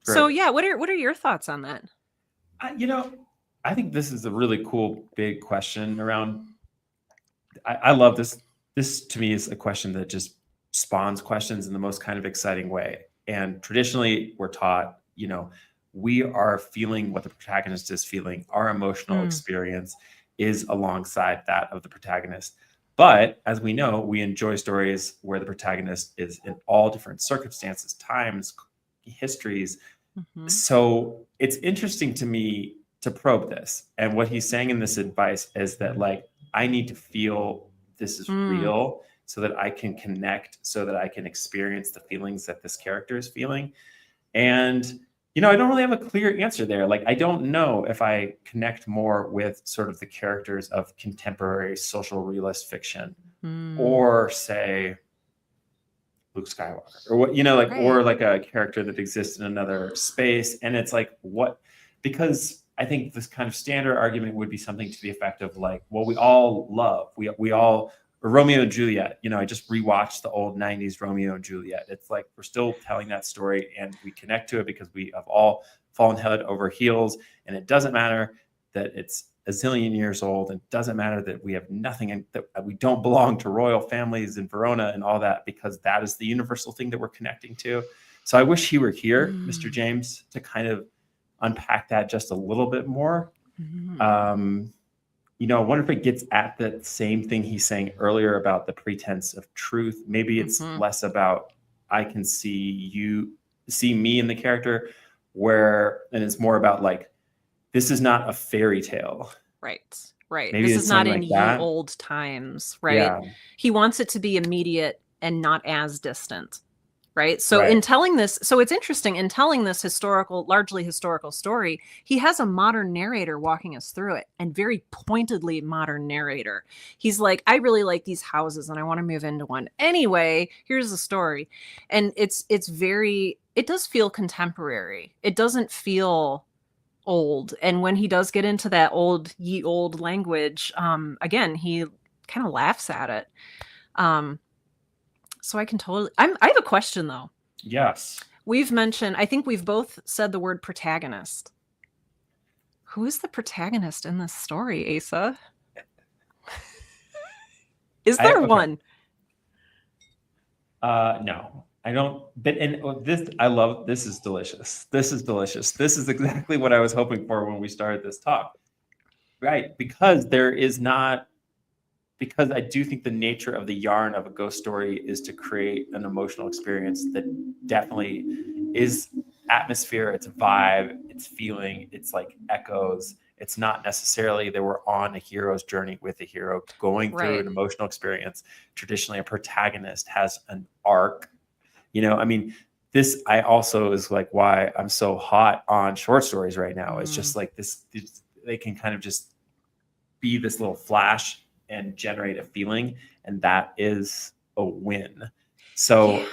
Great. So what are your thoughts on that? I think this is a really cool big question around. I love this. This to me is a question that just spawns questions in the most kind of exciting way. And traditionally, we're taught, we are feeling what the protagonist is feeling. Our emotional experience is alongside that of the protagonist. But as we know, we enjoy stories where the protagonist is in all different circumstances, times, histories. So it's interesting to me to probe this. And what he's saying in this advice is that, like, I need to feel this is real so that I can connect, so that I can experience the feelings that this character is feeling. And I don't really have a clear answer there. Like, I don't know if I connect more with sort of the characters of contemporary social realist fiction or, say, Luke Skywalker or what, or like a character that exists in another space. And it's like, because I think this kind of standard argument would be something to the effect of, like, well, we all love, we all, Romeo and Juliet, I just rewatched the old 90s Romeo and Juliet. It's like, we're still telling that story and we connect to it because we have all fallen head over heels. And it doesn't matter that it's a zillion years old. And it doesn't matter that we have nothing and that we don't belong to royal families in Verona and all that, because that is the universal thing that we're connecting to. So I wish he were here, Mr. James, to kind of unpack that just a little bit more. I wonder if it gets at the same thing he's saying earlier about the pretense of truth. Maybe it's less about, I can see me in the character, and it's more about, like, this is not a fairy tale. Right. Maybe this is not in ye old times, right? Yeah. He wants it to be immediate and not as distant. right? So in telling this, so it's interesting, in telling this largely historical story, he has a modern narrator walking us through it, and very pointedly modern narrator. He's like, I really like these houses and I want to move into one. Anyway, here's the story. And it does feel contemporary. It doesn't feel old. And when he does get into that ye old language, again, he kind of laughs at it. So I can I have a question though. Yes. I think we've both said the word protagonist. Who is the protagonist in this story, Asa? Is there one? No, I don't. But this is delicious. This is delicious. This is exactly what I was hoping for when we started this talk. Right. Because I do think the nature of the yarn of a ghost story is to create an emotional experience that definitely is atmosphere, it's vibe, it's feeling, it's like echoes. It's not necessarily that we're on a hero's journey with a hero going through an emotional experience. Traditionally, a protagonist has an arc. I mean, this I also is like why I'm so hot on short stories right now. It's just like this, they can kind of just be this little flash and generate a feeling, and that is a win. So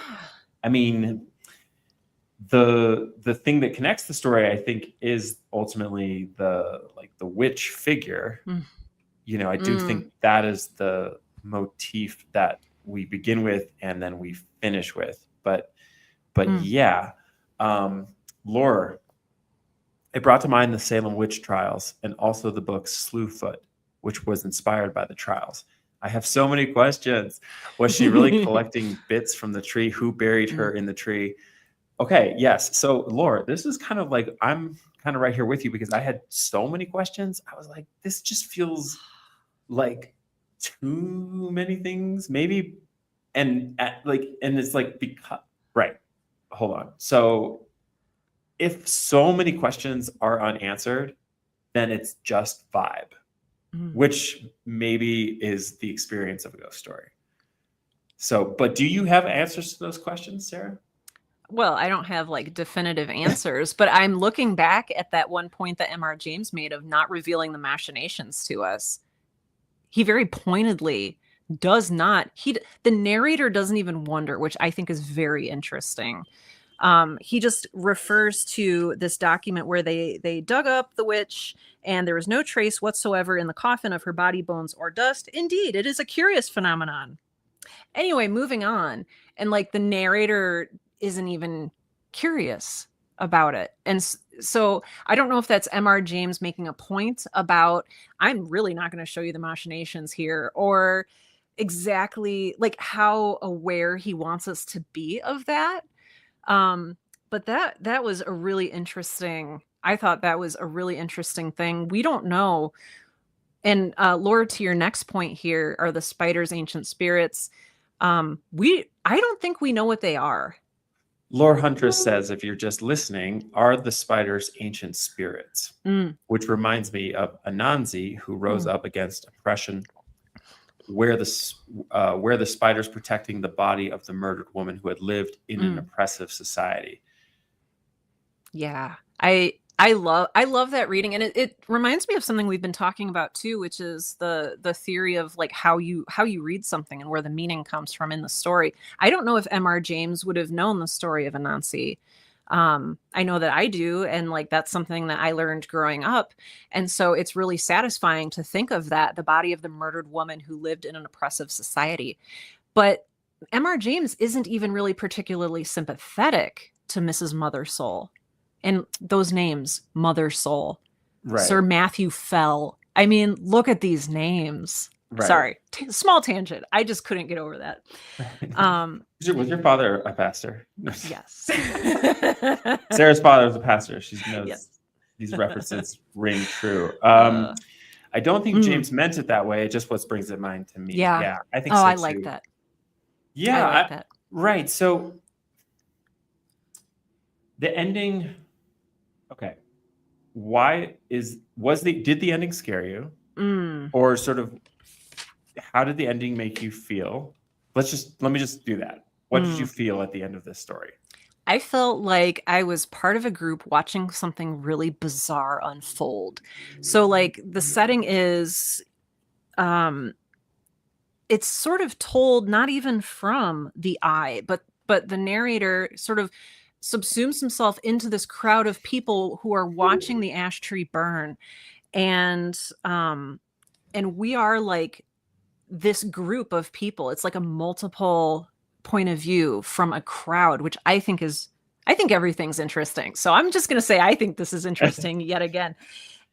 I mean, the thing that connects the story, I think, is ultimately the witch figure. I do think that is the motif that we begin with and then we finish with. But yeah, lore. It brought to mind the Salem witch trials and also the book Slewfoot, which was inspired by the trials. I have so many questions. Was she really collecting bits from the tree? Who buried her in the tree? Okay, yes. So, Laura, this is kind of like, I'm kind of right here with you because I had so many questions. I was like, this just feels like too many things, maybe. And it's like, because, right. Hold on. So, if so many questions are unanswered, then it's just vibe, which maybe is the experience of a ghost story. So, but do you have answers to those questions, Sarah? Well, I don't have like definitive answers, but I'm looking back at that one point that M.R. James made of not revealing the machinations to us. He very pointedly does not. The narrator doesn't even wonder, which I think is very interesting. He just refers to this document where they dug up the witch and there was no trace whatsoever in the coffin of her body, bones, or dust. Indeed, it is a curious phenomenon. Anyway, moving on. And like the narrator isn't even curious about it. And so I don't know if that's M.R. James making a point about, I'm really not going to show you the machinations here, or exactly like how aware he wants us to be of that. But that was a really interesting, I thought that was a really interesting thing. We don't know. And Laura, to your next point here, are the spiders ancient spirits? I don't think we know what they are. Lore Huntress says, if you're just listening, are the spiders ancient spirits? Which reminds me of Anansi, who rose up against oppression, where the spiders protecting the body of the murdered woman who had lived in an oppressive society. Yeah, I love that reading, and it reminds me of something we've been talking about too, which is the theory of like how you read something and where the meaning comes from in the story. I don't know if M.R. James would have known the story of Anansi. I know that I do, and like that's something that I learned growing up, and so it's really satisfying to think of that, the body of the murdered woman who lived in an oppressive society. But M.R. James isn't even really particularly sympathetic to Mrs. Mothersoul. And those names, Mother Soul, Sir Matthew Fell. I mean, look at these names. Right. Sorry, small tangent. I just couldn't get over that. Was your father a pastor? Yes. Sarah's father was a pastor. She knows these references ring true. I don't think James meant it that way. It just what brings it mind to me. Yeah, I think so I too. like that. Yeah, I like that. Right. So the ending. Okay. Did the ending scare you? Or sort of how did the ending make you feel? Let me just do that. What did you feel at the end of this story? I felt like I was part of a group watching something really bizarre unfold. So like the setting is um it's sort of told not even from the eye, but the narrator sort of subsumes himself into this crowd of people who are watching the ash tree burn. And um and we are like this group of people. It's like a multiple point of view from a crowd, which I think everything's interesting. So I'm just going to say I think this is interesting yet again.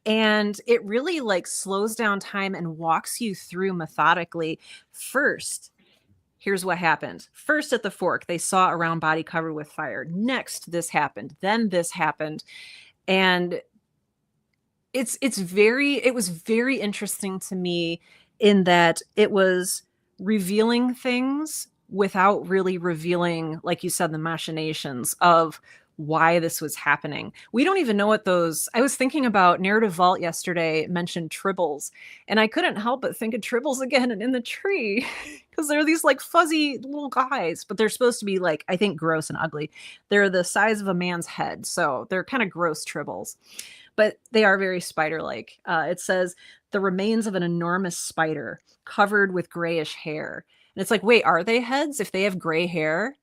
And it really like slows down time and walks you through methodically. First, here's what happened. First at the fork, they saw a round body covered with fire. Next, this happened. Then this happened. And it was very interesting to me in that it was revealing things without really revealing, like you said, the machinations of why this was happening. We don't even know what those. I was thinking about Narrative Vault yesterday, mentioned tribbles, and I couldn't help but think of tribbles again and in the tree because they're these like fuzzy little guys, but they're supposed to be like, I think, gross and ugly. They're the size of a man's head, so they're kind of gross tribbles, but they are very spider-like. It says the remains of an enormous spider covered with grayish hair. And it's like, wait, are they heads if they have gray hair?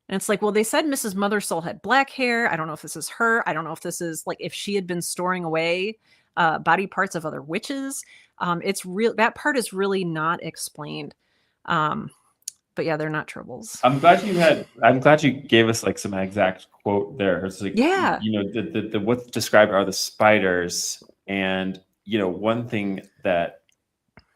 And it's like, well, they said Mrs. Mothersole had black hair. I don't know if this is her. I don't know if this is like if she had been storing away body parts of other witches. It's real. That part is really not explained. But yeah, they're not tribbles. I'm glad you gave us like some exact quote there. It's like, Yeah. you know, the what's described are the spiders. And, you know, one thing that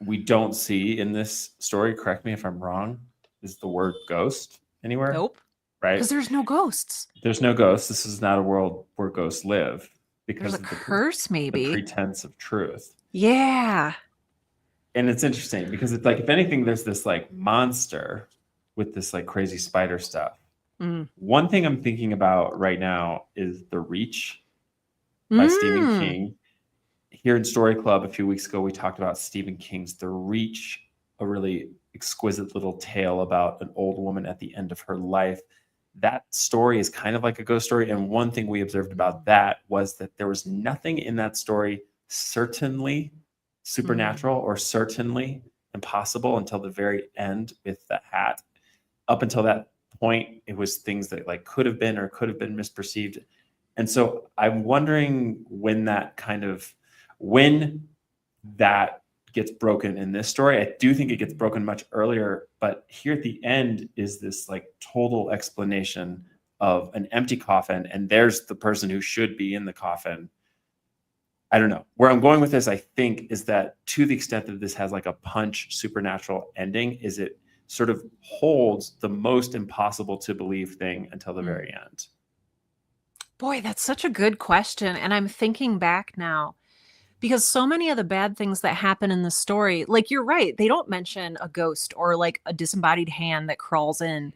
we don't see in this story, correct me if I'm wrong, is the word ghost anywhere. Nope. Right? Because there's no ghosts. There's no ghosts. This is not a world where ghosts live because There's a of curse, maybe. the pretense of truth. Yeah. And it's interesting because it's like, if anything, there's this like monster with this like crazy spider stuff. One thing I'm thinking about right now is The Reach by Stephen King. Here in Story Club a few weeks ago, we talked about Stephen King's The Reach, a really exquisite little tale about an old woman at the end of her life. That story is kind of like a ghost story. And one thing we observed about that was that there was nothing in that story certainly supernatural or certainly impossible until the very end with the hat. Up until that point, it was things that like could have been or could have been misperceived. And so I'm wondering when that gets broken in this story. I do think it gets broken much earlier, but here at the end is this like total explanation of an empty coffin, and there's the person who should be in the coffin. I don't know. Where I'm going with this, I think, is that to the extent that this has like a punch supernatural ending, is it sort of holds the most impossible to believe thing until the very end. Boy, that's such a good question. And I'm thinking back now because so many of the bad things that happen in the story, like you're right, they don't mention a ghost or like a disembodied hand that crawls in.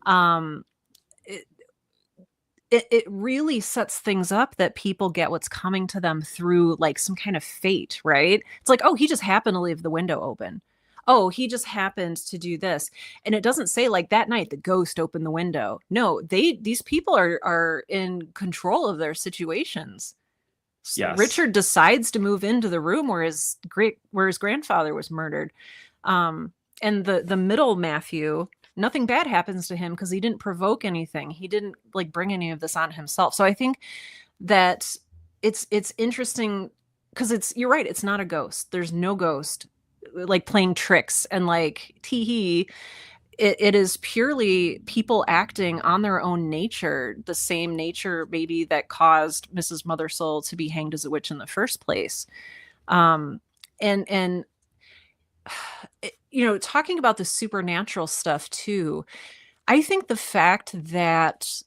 Um, it really sets things up that people get what's coming to them through like some kind of fate, right? It's like, oh, he just happened to leave the window open. Oh, he just happened to do this. And it doesn't say like that night the ghost opened the window. No, these people are in control of their situations. Yes. Richard decides to move into the room where his grandfather was murdered. And the middle Matthew, nothing bad happens to him because he didn't provoke anything. He didn't like bring any of this on himself. So I think that it's interesting because you're right, it's not a ghost. There's no ghost like playing tricks and like tee-hee. It is purely people acting on their own nature, the same nature maybe that caused Mrs. Mothersole to be hanged as a witch in the first place. And you know, talking about the supernatural stuff too, I think the fact that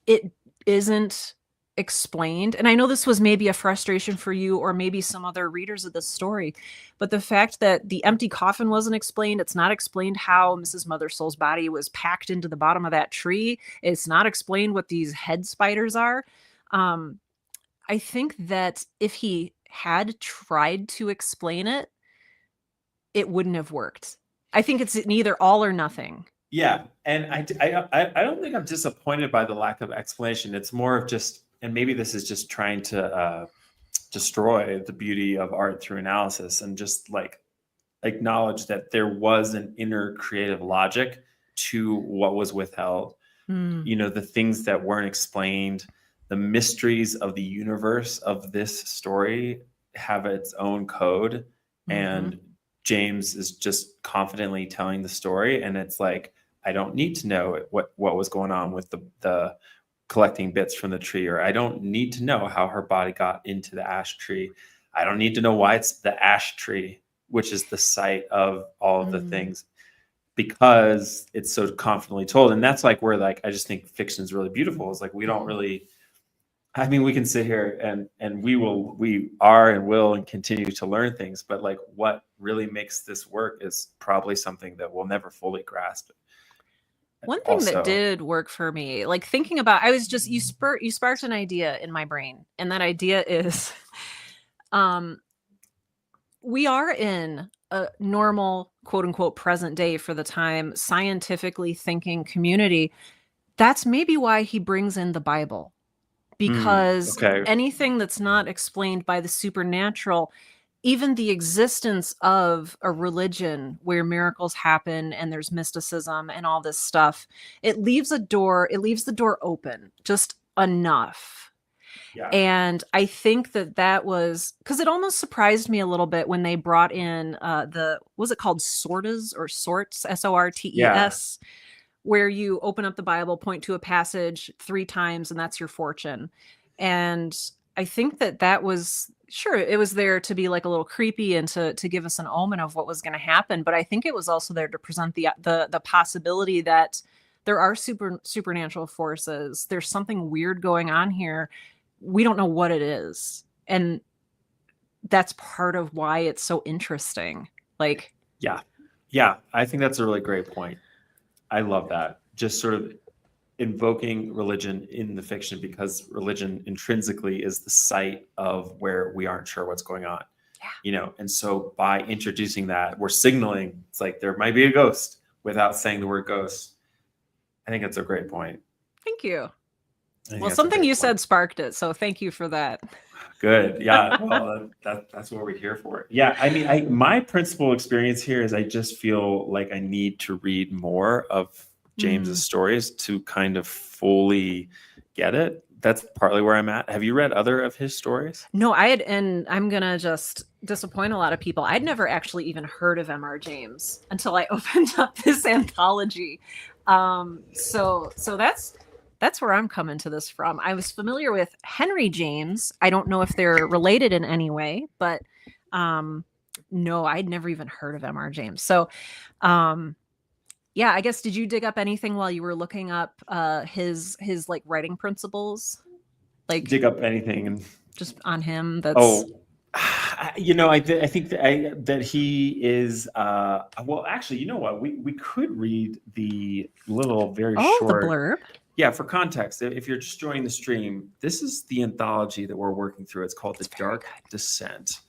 it isn't explained, and I know this was maybe a frustration for you or maybe some other readers of the story, but the fact that the empty coffin wasn't explained, it's not explained how Mrs. Mothersole's body was packed into the bottom of that tree, it's not explained what these head spiders are. I think that if he had tried to explain it, it wouldn't have worked. I think it's either all or nothing. Yeah, and I don't think I'm disappointed by the lack of explanation. It's more of just, and maybe this is just trying to destroy the beauty of art through analysis, and just like acknowledge that there was an inner creative logic to what was withheld. Mm, You know, the things that weren't explained, the mysteries of the universe of this story have its own code, hmm and James is just confidently telling the story, and it's like, I don't need to know what was going on with the collecting bits from the tree, or I don't need to know how her body got into the ash tree. I don't need to know why it's the ash tree, which is the site of all of the mm, things, because it's so confidently told. And that's like where, like, I just think fiction is really beautiful. It's like we don't mhm. really, I mean, we can sit here and we are and will and continue to learn things, but like what really makes this work is probably something that we'll never fully grasp. One thing that Also, did work for me, like thinking about, I was just you sparked an idea in my brain, and that idea is, um, we are in a normal, quote unquote, present day for the time, scientifically thinking community. That's maybe why he brings in the Bible, because okay. anything that's not explained by the supernatural, even the existence of a religion where miracles happen and there's mysticism and all this stuff, it leaves the door open just enough. Yeah. And I think that that was because it almost surprised me a little bit when they brought in the, was it called sortas or sorts, Yeah. SORTES, where you open up the Bible, point to a passage 3 times, and that's your fortune. And I think that that was, sure, it was there to be like a little creepy and to give us an omen of what was going to happen, but I think it was also there to present the possibility that there are supernatural forces. There's something weird going on here. We don't know what it is. And that's part of why it's so interesting. Like, Yeah. Yeah. I think that's a really great point. I love that. Just sort of invoking religion in the fiction, because religion intrinsically is the site of where we aren't sure what's going on, yeah, you know. And so by introducing that, we're signaling it's like there might be a ghost without saying the word ghost. I think that's a great point. thank you. I think Well, that's a something great you point. said sparked it, so thank you for that. Good. Yeah. Well, that's what we're here for. Yeah. I mean, my principal experience here is I just feel like I need to read more of Mm. James's stories to kind of fully get it. That's partly where I'm at. Have you read other of his stories? No, I had, and I'm gonna just disappoint a lot of people. I'd never actually even heard of M.R. James until I opened up this anthology. So that's where I'm coming to this from. I was familiar with Henry James. I don't know if they're related in any way, but um, no, I'd never even heard of M.R. James. So um, yeah, I guess did you dig up anything while you were looking up his like writing principles, like Dig up anything and just on him? That's oh, you know, I think that he is. Well, actually, you know what? We could read the little, very oh, the short. blurb. Yeah, for context, if you're just joining the stream, this is the anthology that we're working through. It's called The It's very Dark good. Descent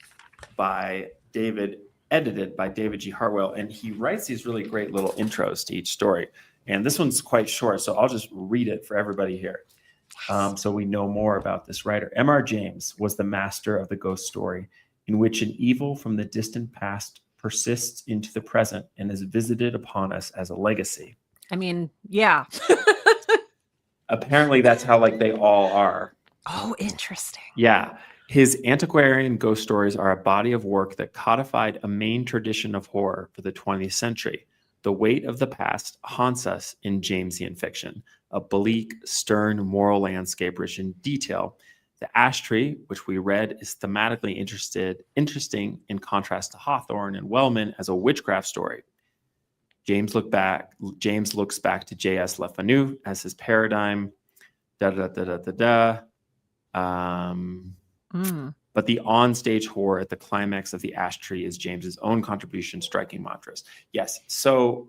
by David, edited by David G. Hartwell. And he writes these really great little intros to each story. And this one's quite short, so I'll just read it for everybody here, Yes. so we know more about this writer. M.R. James was the master of the ghost story, in which an evil from the distant past persists into the present and is visited upon us as a legacy. I mean, yeah. Apparently, that's how like they all are. Oh, interesting. Yeah. His antiquarian ghost stories are a body of work that codified a main tradition of horror for the 20th century. The weight of the past haunts us in Jamesian fiction, a bleak, stern moral landscape rich in detail. The Ash Tree, which we read, is thematically interesting in contrast to Hawthorne and Wellman as a witchcraft story. James looks back to J.S. Le Fanu as his paradigm. Da da da da da da. Mm. But the onstage horror at the climax of the Ash Tree is James's own contribution, striking mantras. Yes, so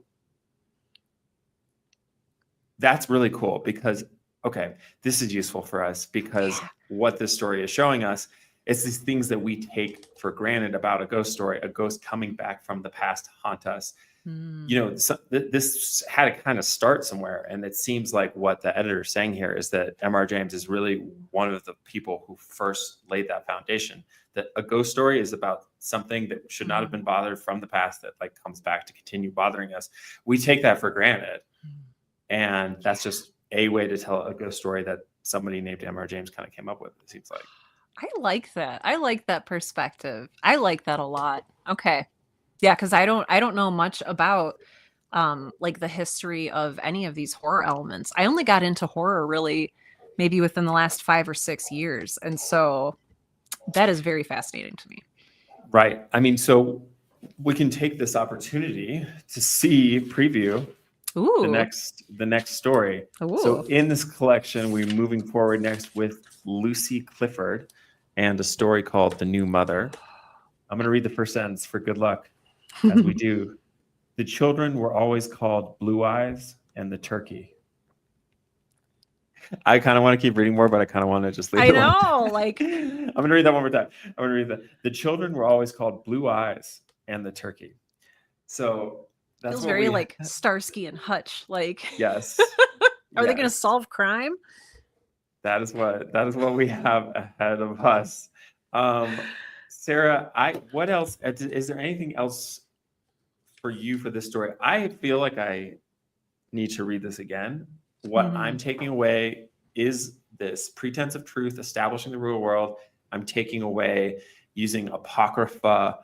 that's really cool because, okay, this is useful for us because Yeah. what this story is showing us is these things that we take for granted about a ghost story, a ghost coming back from the past to haunt us. you know, this had to kind of start somewhere. And it seems like what the editor is saying here is that M.R. James is really one of the people who first laid that foundation, that a ghost story is about something that should not have been bothered from the past that like comes back to continue bothering us. We take that for granted. And that's just a way to tell a ghost story that somebody named M.R. James kind of came up with, it seems like. I like that. I like that perspective. I like that a lot. Okay. Yeah, because I don't know much about like the history of any of these horror elements. I only got into horror really maybe within the last 5 or 6 years. And so that is very fascinating to me. Right. I mean, so we can take this opportunity to preview Ooh. the next story. Ooh. So in this collection, we're moving forward next with Lucy Clifford and a story called The New Mother. I'm going to read the first sentence for good luck as we do. The children were always called Blue Eyes and the Turkey. I kind of want to keep reading more, but I kind of want to just leave it. I know, like I'm going to read that one more time. I'm going to read that. The children were always called Blue Eyes and the Turkey. So that's feels very like Starsky and Hutch. Like, yes. Are they going to solve crime? That is what we have ahead of us. Sarah, what else? Is there anything else for you for this story? I feel like I need to read this again. What I'm taking away is this pretense of truth, establishing the real world. I'm taking away using apocrypha,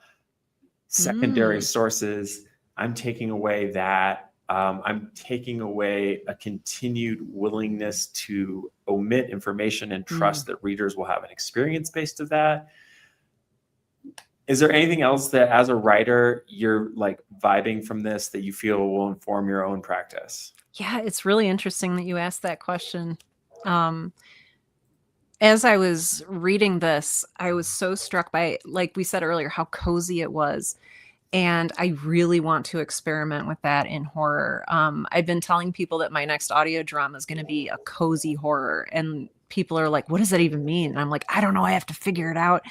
secondary sources. I'm taking away that. I'm taking away a continued willingness to omit information and trust that readers will have an experience based of that. Is there anything else that as a writer, you're like vibing from this that you feel will inform your own practice? Yeah, it's really interesting that you asked that question. As I was reading this, I was so struck by, like we said earlier, how cozy it was. And I really want to experiment with that in horror. I've been telling people that my next audio drama is going to be a cozy horror. And people are like, what does that even mean? And I'm like, I don't know. I have to figure it out.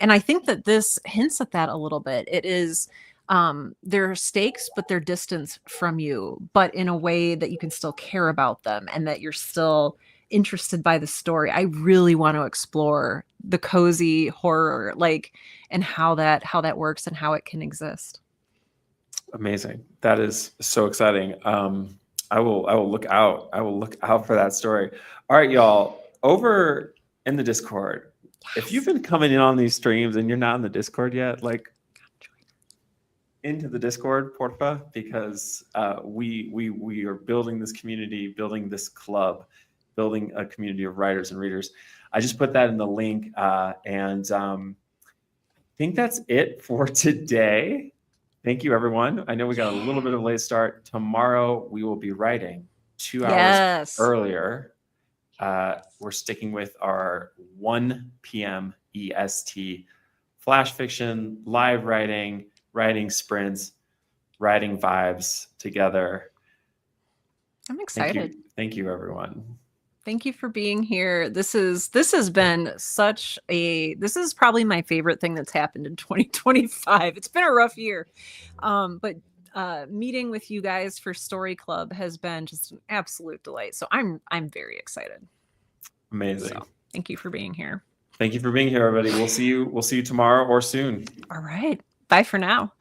And I think that this hints at that a little bit. It is, there are stakes, but they're distance from you, but in a way that you can still care about them and that you're still interested by the story. I really want to explore the cozy horror, like, and how that works and how it can exist. Amazing. That is so exciting. I will look out. I will look out for that story. All right, y'all, over in the Discord. Yes. If you've been coming in on these streams and you're not in the Discord yet, like into the Discord, porfa, because we are building this community, building this club, building a community of writers and readers. I just put that in the link, and I think that's it for today. Thank you, everyone. I know we got a little bit of a late start. Tomorrow we will be writing 2 hours earlier. We're sticking with our 1 p.m. EST flash fiction, live writing sprints, writing vibes together. I'm excited. Thank you, everyone. Thank you for being here. This has been this is probably my favorite thing that's happened in 2025. It's been a rough year. But meeting with you guys for Story Club has been just an absolute delight. So I'm very excited. Amazing. So, thank you for being here. Thank you for being here, everybody. We'll see you tomorrow or soon. All right. Bye for now.